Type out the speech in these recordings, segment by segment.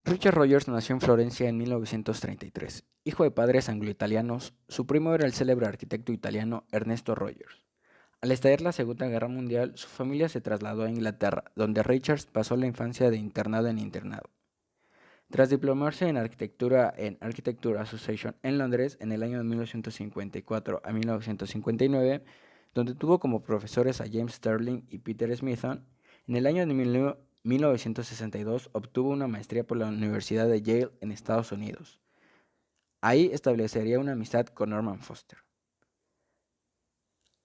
Richard Rogers nació en Florencia en 1933. Hijo de padres anglo-italianos, su primo era el célebre arquitecto italiano Ernesto Rogers. Al estallar la Segunda Guerra Mundial, su familia se trasladó a Inglaterra, donde Richards pasó la infancia de internado en internado. Tras diplomarse en Architecture Association en Londres en el año de 1954 a 1959, donde tuvo como profesores a James Sterling y Peter Smithson, en el año de 1962 obtuvo una maestría por la Universidad de Yale en Estados Unidos. Ahí establecería una amistad con Norman Foster.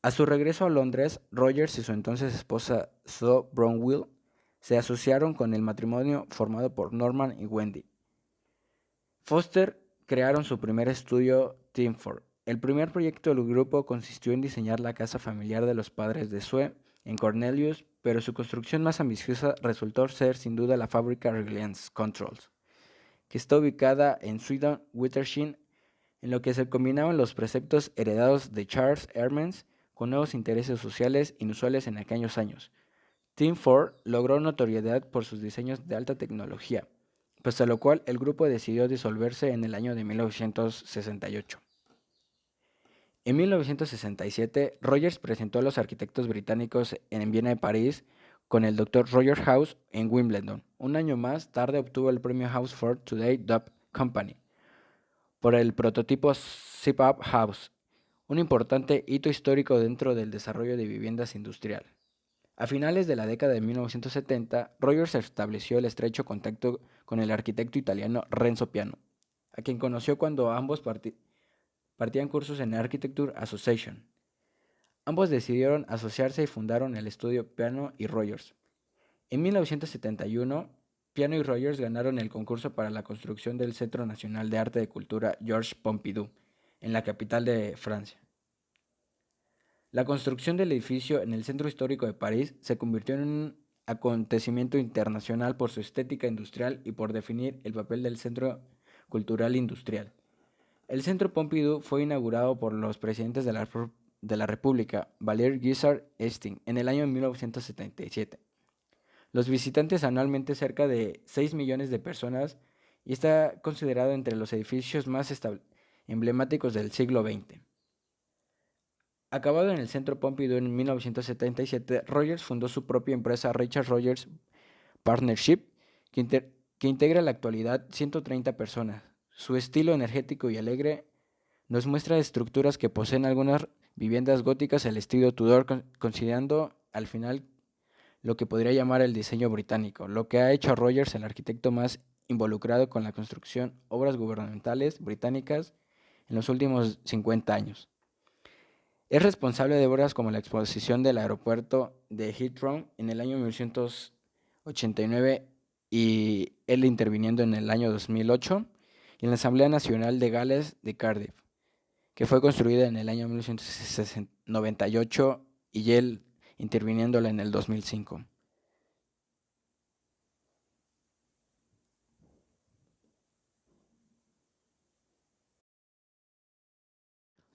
A su regreso a Londres, Rogers y su entonces esposa Zoe Bromwell se asociaron con el matrimonio formado por Norman y Wendy. Foster crearon su primer estudio, Teamford. El primer proyecto del grupo consistió en diseñar la casa familiar de los padres de Sue en Cornelius, pero su construcción más ambiciosa resultó ser sin duda la fábrica Reliance Controls, que está ubicada en Swindon, Withersheen, en lo que se combinaban los preceptos heredados de Charles Hermans con nuevos intereses sociales inusuales en aquellos años. Team Ford logró notoriedad por sus diseños de alta tecnología, pese a lo cual el grupo decidió disolverse en el año de 1968. En 1967, Rogers presentó a los arquitectos británicos en Viena y París con el Dr. Roger House en Wimbledon. Un año más tarde obtuvo el premio House for Today Dub Company por el prototipo Zip-Up House, un importante hito histórico dentro del desarrollo de viviendas industrial. A finales de la década de 1970, Rogers estableció el estrecho contacto con el arquitecto italiano Renzo Piano, a quien conoció cuando ambos partían cursos en Architecture Association. Ambos decidieron asociarse y fundaron el estudio Piano y Rogers. En 1971, Piano y Rogers ganaron el concurso para la construcción del Centro Nacional de Arte y Cultura Georges Pompidou, en la capital de Francia. La construcción del edificio en el centro histórico de París se convirtió en un acontecimiento internacional por su estética industrial y por definir el papel del centro cultural industrial. El Centro Pompidou fue inaugurado por los presidentes de la República, Valéry Giscard d'Estaing, en el año 1977. Los visitantes anualmente cerca de 6 millones de personas y está considerado entre los edificios más emblemáticos del siglo XX. Acabado en el Centro Pompidou en 1977, Rogers fundó su propia empresa Richard Rogers Partnership, que integra en la actualidad 130 personas. Su estilo energético y alegre nos muestra estructuras que poseen algunas viviendas góticas al estilo Tudor, considerando al final lo que podría llamar el diseño británico, lo que ha hecho a Rogers el arquitecto más involucrado con la construcción obras gubernamentales británicas en los últimos 50 años. Es responsable de obras como la exposición del aeropuerto de Heathrow en el año 1989 y él interviniendo en el año 2008 y en la Asamblea Nacional de Gales de Cardiff, que fue construida en el año 1998 y él interviniéndola en el 2005.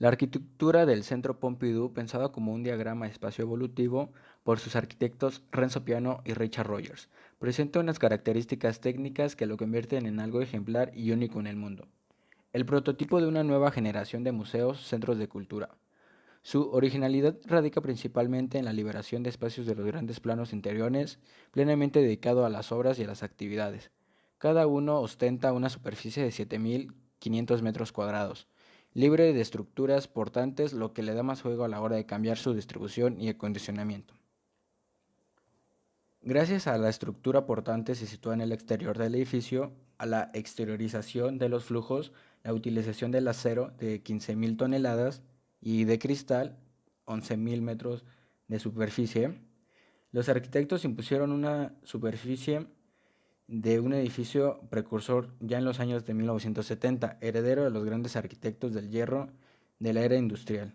La arquitectura del Centro Pompidou, pensada como un diagrama espacio-evolutivo por sus arquitectos Renzo Piano y Richard Rogers, presenta unas características técnicas que lo convierten en algo ejemplar y único en el mundo. El prototipo de una nueva generación de museos, centros de cultura. Su originalidad radica principalmente en la liberación de espacios de los grandes planos interiores, plenamente dedicado a las obras y a las actividades. Cada uno ostenta una superficie de 7.500 metros cuadrados, libre de estructuras portantes, lo que le da más juego a la hora de cambiar su distribución y acondicionamiento. Gracias a la estructura portante se sitúa en el exterior del edificio, a la exteriorización de los flujos, la utilización del acero de 15.000 toneladas y de cristal, 11.000 metros de superficie, los arquitectos impusieron una superficie de un edificio precursor ya en los años de 1970, heredero de los grandes arquitectos del hierro de la era industrial.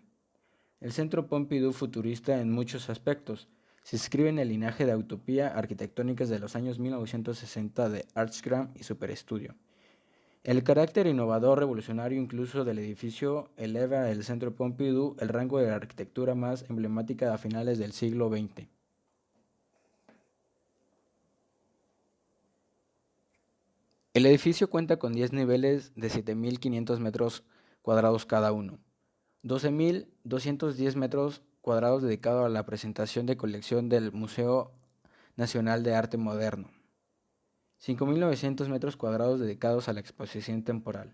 El Centro Pompidou futurista en muchos aspectos. Se inscribe en el linaje de utopía arquitectónicas de los años 1960 de Artsgram y Superestudio. El carácter innovador revolucionario incluso del edificio eleva al Centro Pompidou el rango de la arquitectura más emblemática a finales del siglo XX. El edificio cuenta con 10 niveles de 7.500 metros cuadrados cada uno, 12.210 metros cuadrados dedicados a la presentación de colección del Museo Nacional de Arte Moderno, 5.900 metros cuadrados dedicados a la exposición temporal,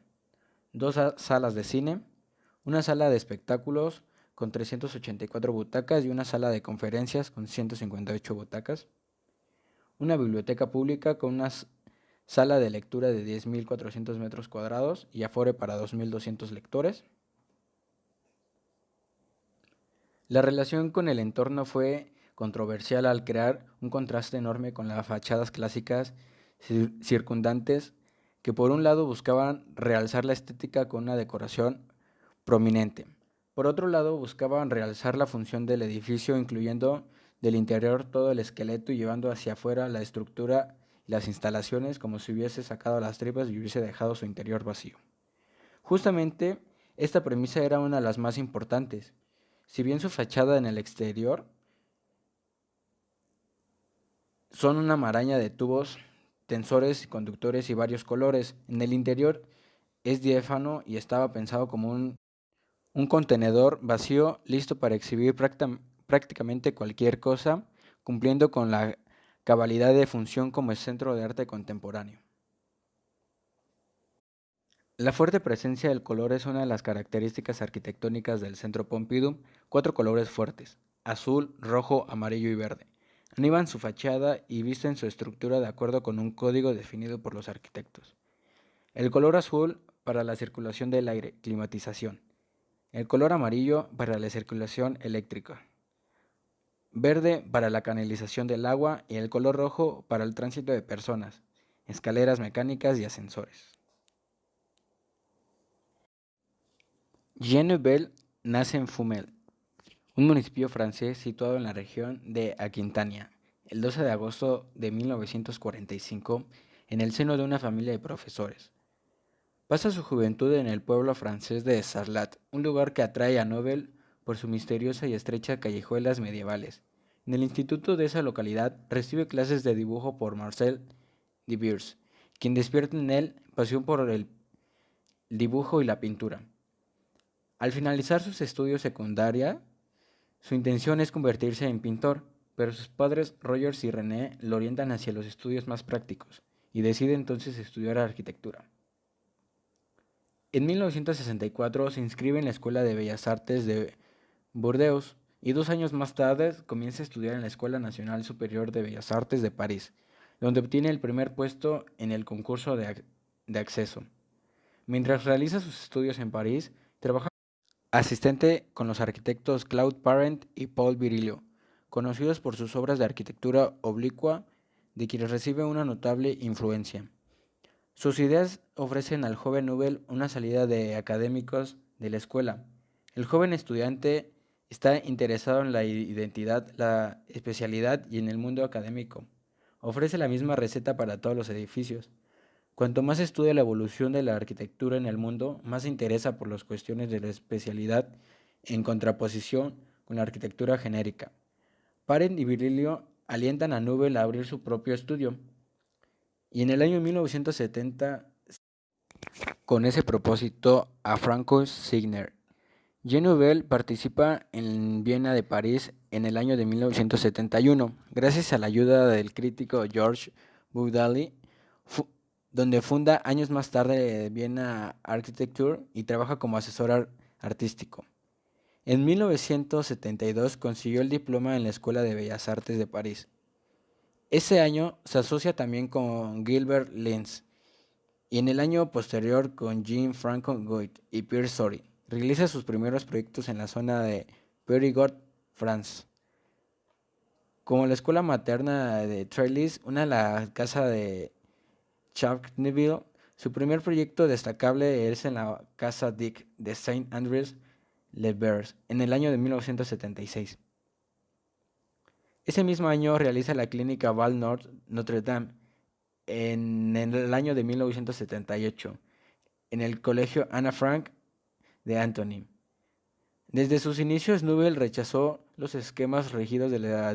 dos salas de cine, una sala de espectáculos con 384 butacas y una sala de conferencias con 158 butacas, una biblioteca pública con una sala de lectura de 10.400 metros cuadrados y aforo para 2.200 lectores. La relación con el entorno fue controversial al crear un contraste enorme con las fachadas clásicas circundantes que por un lado buscaban realzar la estética con una decoración prominente. Por otro lado, buscaban realzar la función del edificio, incluyendo del interior todo el esqueleto y llevando hacia afuera la estructura y las instalaciones como si hubiese sacado las tripas y hubiese dejado su interior vacío. Justamente, esta premisa era una de las más importantes. Si bien su fachada en el exterior son una maraña de tubos, tensores, conductores y varios colores, en el interior es diáfano y estaba pensado como un contenedor vacío listo para exhibir prácticamente cualquier cosa, cumpliendo con la cabalidad de función como centro de arte contemporáneo. La fuerte presencia del color es una de las características arquitectónicas del Centro Pompidou. Cuatro colores fuertes: azul, rojo, amarillo y verde animan su fachada y visten su estructura de acuerdo con un código definido por los arquitectos. El color azul para la circulación del aire, climatización. El color amarillo para la circulación eléctrica. Verde para la canalización del agua y el color rojo para el tránsito de personas, escaleras mecánicas y ascensores. Jean Nouvel nace en Fumel, un municipio francés situado en la región de Aquitania, el 12 de agosto de 1945, en el seno de una familia de profesores. Pasa su juventud en el pueblo francés de Sarlat, un lugar que atrae a Nouvel por su misteriosa y estrecha callejuelas medievales. En el instituto de esa localidad recibe clases de dibujo por Marcel Dubiers, quien despierta en él pasión por el dibujo y la pintura. Al finalizar sus estudios secundaria, su intención es convertirse en pintor, pero sus padres Rogers y René lo orientan hacia los estudios más prácticos y decide entonces estudiar arquitectura. En 1964 se inscribe en la Escuela de Bellas Artes de Burdeos y 2 años más tarde comienza a estudiar en la Escuela Nacional Superior de Bellas Artes de París, donde obtiene el primer puesto en el concurso de acceso. Mientras realiza sus estudios en París, trabaja como asistente con los arquitectos Claude Parent y Paul Virilio, conocidos por sus obras de arquitectura oblicua, de quienes recibe una notable influencia. Sus ideas ofrecen al joven Nouvel una salida de académicos de la escuela. El joven estudiante está interesado en la identidad, la especialidad y en el mundo académico. Ofrece la misma receta para todos los edificios. Cuanto más estudia la evolución de la arquitectura en el mundo, más se interesa por las cuestiones de la especialidad en contraposición con la arquitectura genérica. Parent y Virilio alientan a Nouvel a abrir su propio estudio. Y en el año 1970, con ese propósito, a Francois Signer. Jean Nouvel participa en Viena de París en el año de 1971, gracias a la ayuda del crítico Georges Boudali, donde funda años más tarde Viena Architecture y trabaja como asesor artístico. En 1972 consiguió el diploma en la Escuela de Bellas Artes de París. Ese año se asocia también con Gilbert Lins y en el año posterior con Jean-Francois Goit y Pierre Sori. Realiza sus primeros proyectos en la zona de Périgord, France. Como la escuela materna de Trellis, una la casa de Charneville, su primer proyecto destacable es en la Casa Dick de Saint-Andrés-le-Bers en el año de 1976. Ese mismo año realiza la clínica Val Notre Dame en el año de 1978 en el colegio Anna Frank de Antony. Desde sus inicios, Nouvel rechazó los esquemas rígidos de la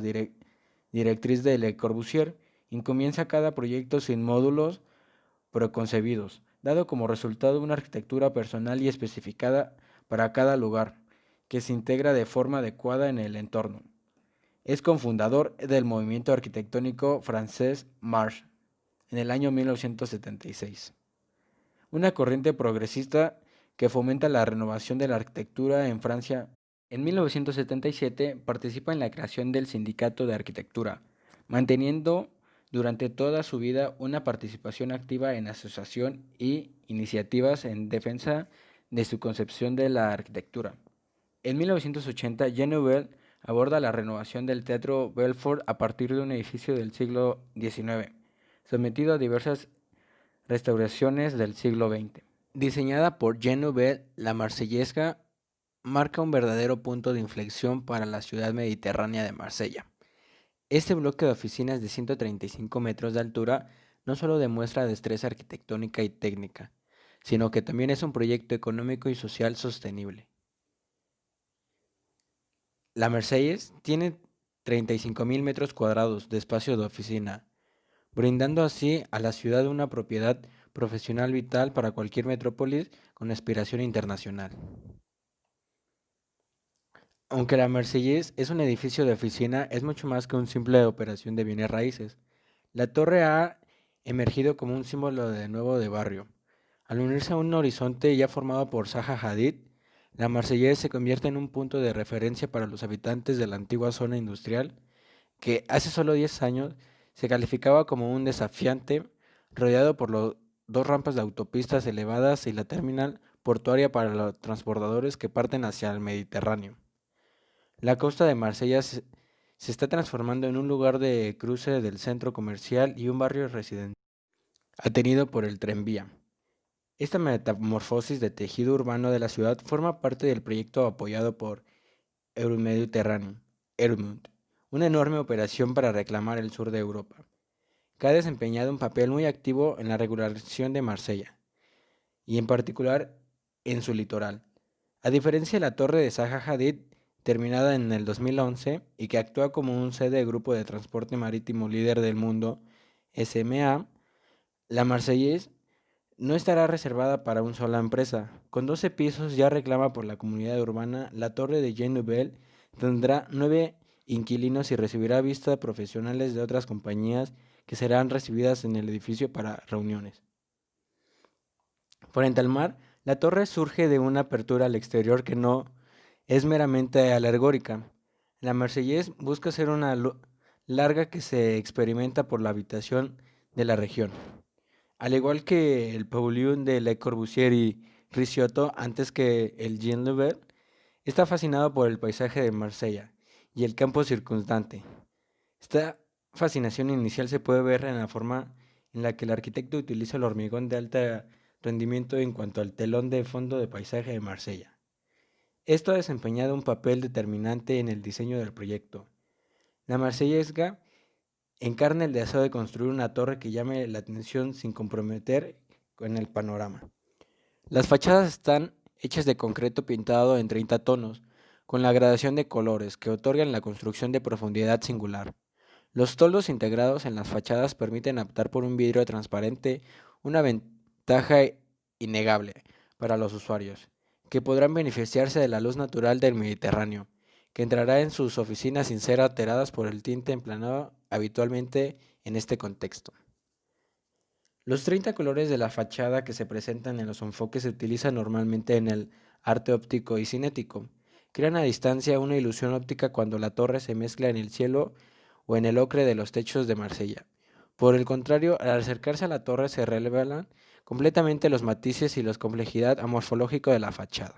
directriz de Le Corbusier y comienza cada proyecto sin módulos preconcebidos, dado como resultado una arquitectura personal y especificada para cada lugar, que se integra de forma adecuada en el entorno. Es cofundador del movimiento arquitectónico francés Marche en el año 1976, una corriente progresista que fomenta la renovación de la arquitectura en Francia. En 1977 participa en la creación del Sindicato de Arquitectura, manteniendo durante toda su vida una participación activa en asociación y iniciativas en defensa de su concepción de la arquitectura. En 1980, Jean Nouvel aborda la renovación del Teatro Belfort a partir de un edificio del siglo XIX, sometido a diversas restauraciones del siglo XX. Diseñada por Jean Nouvel, la Marsellesca marca un verdadero punto de inflexión para la ciudad mediterránea de Marsella. Este bloque de oficinas de 135 metros de altura no solo demuestra destreza arquitectónica y técnica, sino que también es un proyecto económico y social sostenible. La Mercedes tiene 35.000 metros cuadrados de espacio de oficina, brindando así a la ciudad una propiedad profesional vital para cualquier metrópolis con aspiración internacional. Aunque la Mercedes es un edificio de oficina, es mucho más que una simple operación de bienes raíces. La torre ha emergido como un símbolo de nuevo de barrio. Al unirse a un horizonte ya formado por Zaha Hadid, la Marsellesa se convierte en un punto de referencia para los habitantes de la antigua zona industrial, que hace solo 10 años se calificaba como un desafiante, rodeado por las dos rampas de autopistas elevadas y la terminal portuaria para los transbordadores que parten hacia el Mediterráneo. La costa de Marsella se está transformando en un lugar de cruce del centro comercial y un barrio residencial, atenido por el tranvía. Esta metamorfosis de tejido urbano de la ciudad forma parte del proyecto apoyado por Euromediterráneo, EURMUD, una enorme operación para reclamar el sur de Europa, que ha desempeñado un papel muy activo en la regulación de Marsella, y en particular en su litoral. A diferencia de la torre de Zaha Hadid, terminada en el 2011 y que actúa como un sede de grupo de transporte marítimo líder del mundo, SMA, la Marseillaise no estará reservada para una sola empresa. Con 12 pisos ya reclama por la comunidad urbana, la torre de Jean Nouvel tendrá 9 inquilinos y recibirá vistas profesionales de otras compañías que serán recibidas en el edificio para reuniones. Frente al mar, la torre surge de una apertura al exterior que no es meramente alegórica. La Marseillaise busca ser una larga que se experimenta por la habitación de la región. Al igual que el Pavillon de Le Corbusier y Ricciotto antes que el Jean Nouvel, está fascinado por el paisaje de Marsella y el campo circundante. Esta fascinación inicial se puede ver en la forma en la que el arquitecto utiliza el hormigón de alto rendimiento en cuanto al telón de fondo de paisaje de Marsella. Esto ha desempeñado un papel determinante en el diseño del proyecto. La Marsellesca encarna el deseo de construir una torre que llame la atención sin comprometer con el panorama. Las fachadas están hechas de concreto pintado en 30 tonos, con la gradación de colores que otorgan la construcción de profundidad singular. Los toldos integrados en las fachadas permiten optar por un vidrio transparente, una ventaja innegable para los usuarios, que podrán beneficiarse de la luz natural del Mediterráneo, que entrará en sus oficinas sin ser alteradas por el tinte empleado habitualmente en este contexto. Los 30 colores de la fachada que se presentan en los enfoques se utilizan normalmente en el arte óptico y cinético. Crean a distancia una ilusión óptica cuando la torre se mezcla en el cielo o en el ocre de los techos de Marsella. Por el contrario, al acercarse a la torre se revelan completamente los matices y la complejidad morfológica de la fachada.